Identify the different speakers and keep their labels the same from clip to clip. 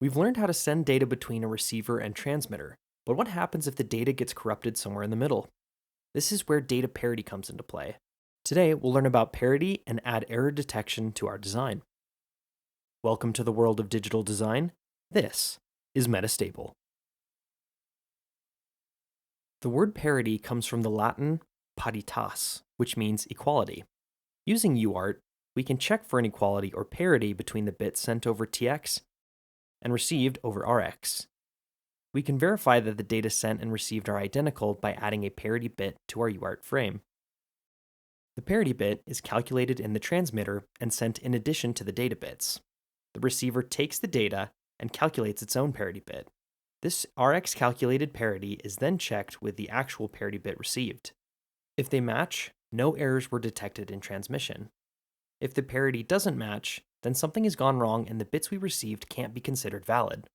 Speaker 1: We've learned how to send data between a receiver and transmitter, but what happens if the data gets corrupted somewhere in the middle? This is where data parity comes into play. Today, we'll learn about parity and add error detection to our design. Welcome to the world of digital design. This is Metastable. The word parity comes from the Latin paritas, which means equality. Using UART, we can check for an equality or parity between the bits sent over TX and received over RX. We can verify that the data sent and received are identical by adding a parity bit to our UART frame. The parity bit is calculated in the transmitter and sent in addition to the data bits. The receiver takes the data and calculates its own parity bit. This RX calculated parity is then checked with the actual parity bit received. If they match, no errors were detected in transmission. If the parity doesn't match, then something has gone wrong and the bits we received can't be considered valid.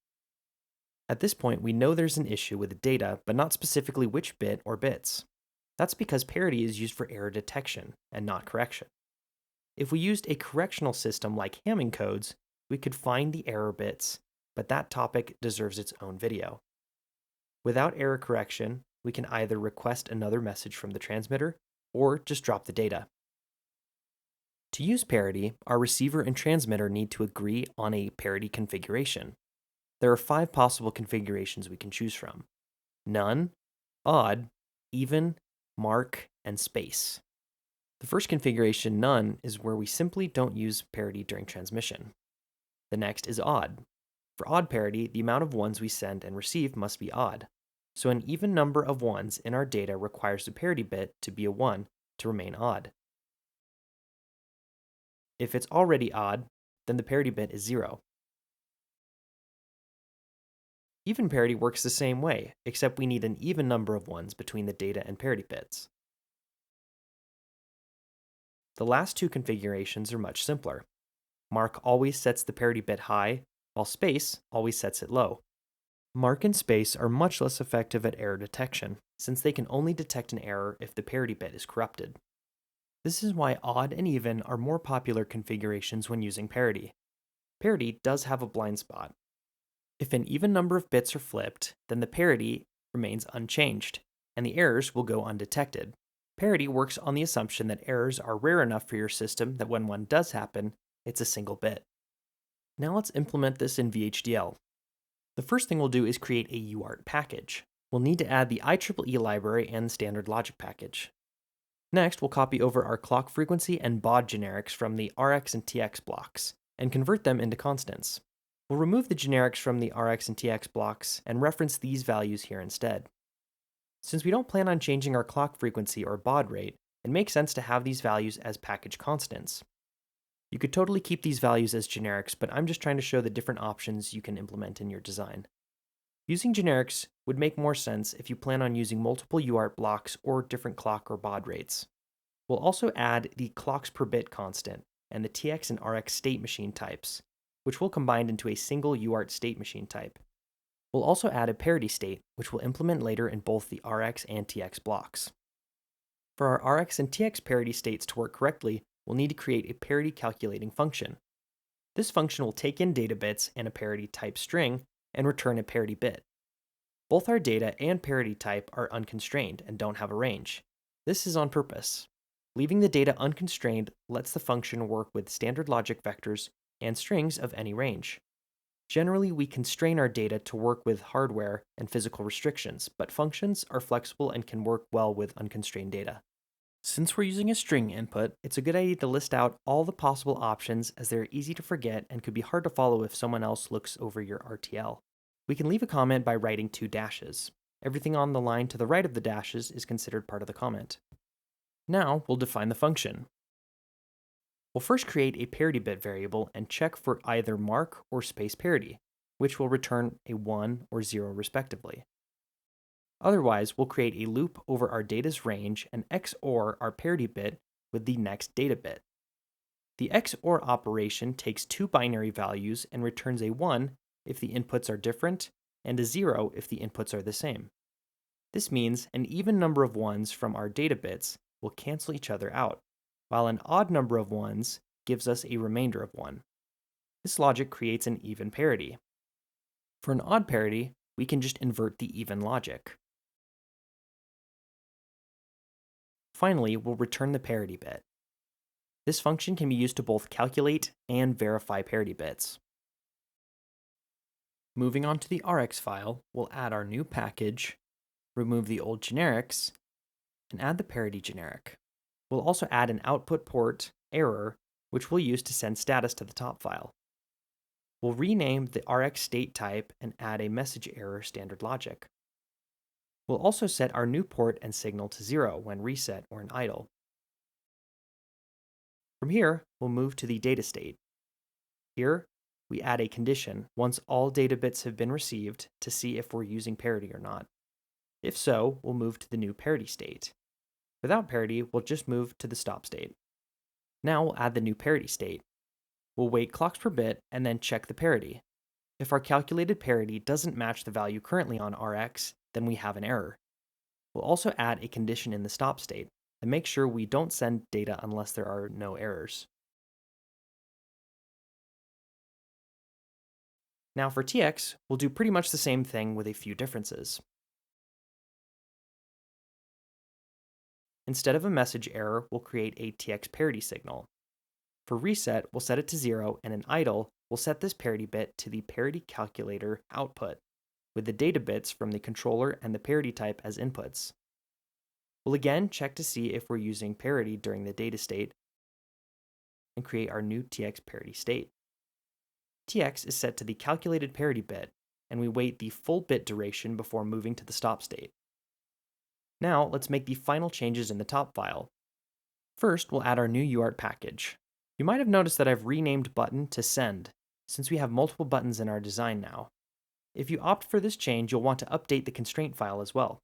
Speaker 1: At this point, we know there's an issue with the data, but not specifically which bit or bits. That's because parity is used for error detection and not correction. If we used a correctional system like Hamming codes, we could find the error bits, but that topic deserves its own video. Without error correction, we can either request another message from the transmitter or just drop the data. To use parity, our receiver and transmitter need to agree on a parity configuration. There are 5 possible configurations we can choose from: none, odd, even, mark, and space. The first configuration, none, is where we simply don't use parity during transmission. The next is odd. For odd parity, the amount of ones we send and receive must be odd. So an even number of ones in our data requires the parity bit to be a 1 to remain odd. If it's already odd, then the parity bit is 0. Even parity works the same way, except we need an even number of ones between the data and parity bits. The last 2 configurations are much simpler. Mark always sets the parity bit high, while space always sets it low. Mark and space are much less effective at error detection, since they can only detect an error if the parity bit is corrupted. This is why odd and even are more popular configurations when using parity. Parity does have a blind spot. If an even number of bits are flipped, then the parity remains unchanged, and the errors will go undetected. Parity works on the assumption that errors are rare enough for your system that when one does happen, it's a single bit. Now let's implement this in VHDL. The first thing we'll do is create a UART package. We'll need to add the IEEE library and the standard logic package. Next, we'll copy over our clock frequency and baud generics from the RX and TX blocks, and convert them into constants. We'll remove the generics from the RX and TX blocks and reference these values here instead. Since we don't plan on changing our clock frequency or baud rate, it makes sense to have these values as package constants. You could totally keep these values as generics, but I'm just trying to show the different options you can implement in your design. Using generics would make more sense if you plan on using multiple UART blocks or different clock or baud rates. We'll also add the clocks per bit constant and the TX and RX state machine types, which will combine into a single UART state machine type. We'll also add a parity state, which we'll implement later in both the RX and TX blocks. For our RX and TX parity states to work correctly, we'll need to create a parity calculating function. This function will take in data bits and a parity type string and return a parity bit. Both our data and parity type are unconstrained and don't have a range. This is on purpose. Leaving the data unconstrained lets the function work with standard logic vectors and strings of any range. Generally, we constrain our data to work with hardware and physical restrictions, but functions are flexible and can work well with unconstrained data. Since we're using a string input, it's a good idea to list out all the possible options, as they're easy to forget and could be hard to follow if someone else looks over your RTL. We can leave a comment by writing 2 dashes. Everything on the line to the right of the dashes is considered part of the comment. Now we'll define the function. We'll first create a parity bit variable and check for either mark or space parity, which will return a 1 or 0 respectively. Otherwise, we'll create a loop over our data's range and XOR our parity bit with the next data bit. The XOR operation takes 2 binary values and returns a 1 if the inputs are different and a 0 if the inputs are the same. This means an even number of 1s from our data bits will cancel each other out, while an odd number of 1s gives us a remainder of 1. This logic creates an even parity. For an odd parity, we can just invert the even logic. Finally, we'll return the parity bit. This function can be used to both calculate and verify parity bits. Moving on to the Rx file, we'll add our new package, remove the old generics, and add the parity generic. We'll also add an output port error, which we'll use to send status to the top file. We'll rename the Rx state type and add a message error standard logic. We'll also set our new port and signal to 0 when reset or in idle. From here, we'll move to the data state. Here, we add a condition once all data bits have been received to see if we're using parity or not. If so, we'll move to the new parity state. Without parity, we'll just move to the stop state. Now we'll add the new parity state. We'll wait clocks per bit and then check the parity. If our calculated parity doesn't match the value currently on Rx, then we have an error. We'll also add a condition in the stop state and make sure we don't send data unless there are no errors. Now for TX, we'll do pretty much the same thing with a few differences. Instead of a message error, we'll create a TX parity signal. For reset, we'll set it to 0, and in idle, we'll set this parity bit to the parity calculator output, with the data bits from the controller and the parity type as inputs. We'll again check to see if we're using parity during the data state and create our new TX parity state. TX is set to the calculated parity bit, and we wait the full bit duration before moving to the stop state. Now, let's make the final changes in the top file. First, we'll add our new UART package. You might have noticed that I've renamed button to send, since we have multiple buttons in our design now. If you opt for this change, you'll want to update the constraint file as well.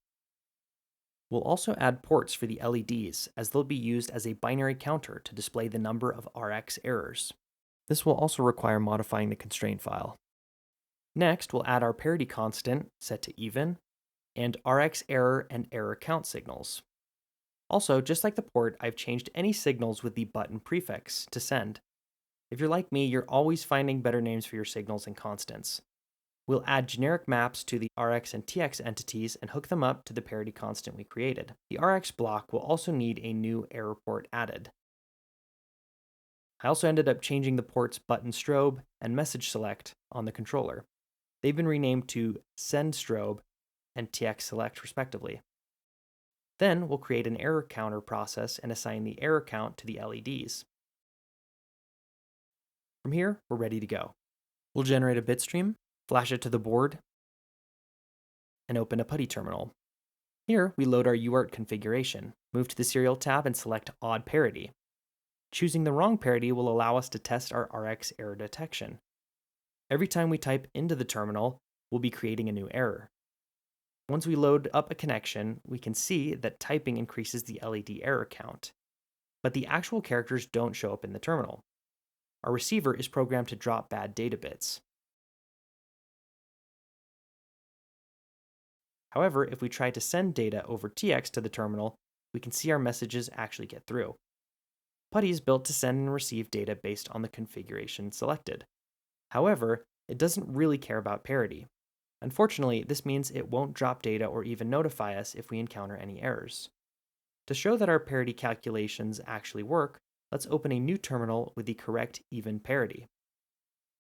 Speaker 1: We'll also add ports for the LEDs, as they'll be used as a binary counter to display the number of Rx errors. This will also require modifying the constraint file. Next, we'll add our parity constant, set to even, and Rx error and error count signals. Also, just like the port, I've changed any signals with the button prefix to send. If you're like me, you're always finding better names for your signals and constants. We'll add generic maps to the Rx and TX entities and hook them up to the parity constant we created. The Rx block will also need a new error port added. I also ended up changing the ports button strobe and message select on the controller. They've been renamed to send strobe and TX select respectively. Then we'll create an error counter process and assign the error count to the LEDs. From here, we're ready to go. We'll generate a bit stream, flash it to the board, and open a PuTTY terminal. Here, we load our UART configuration, move to the Serial tab and select Odd Parity. Choosing the wrong parity will allow us to test our Rx error detection. Every time we type into the terminal, we'll be creating a new error. Once we load up a connection, we can see that typing increases the LED error count, but the actual characters don't show up in the terminal. Our receiver is programmed to drop bad data bits. However, if we try to send data over TX to the terminal, we can see our messages actually get through. PuTTY is built to send and receive data based on the configuration selected. However, it doesn't really care about parity. Unfortunately, this means it won't drop data or even notify us if we encounter any errors. To show that our parity calculations actually work, let's open a new terminal with the correct even parity.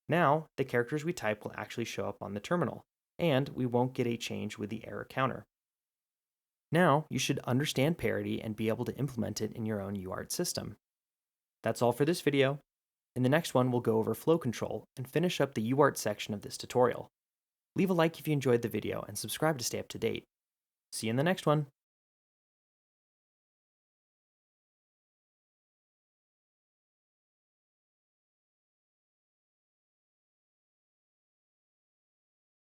Speaker 1: Now, the characters we type will actually show up on the terminal, and we won't get a change with the error counter. Now, you should understand parity and be able to implement it in your own UART system. That's all for this video. In the next one, we'll go over flow control and finish up the UART section of this tutorial. Leave a like if you enjoyed the video and subscribe to stay up to date. See you in the next one.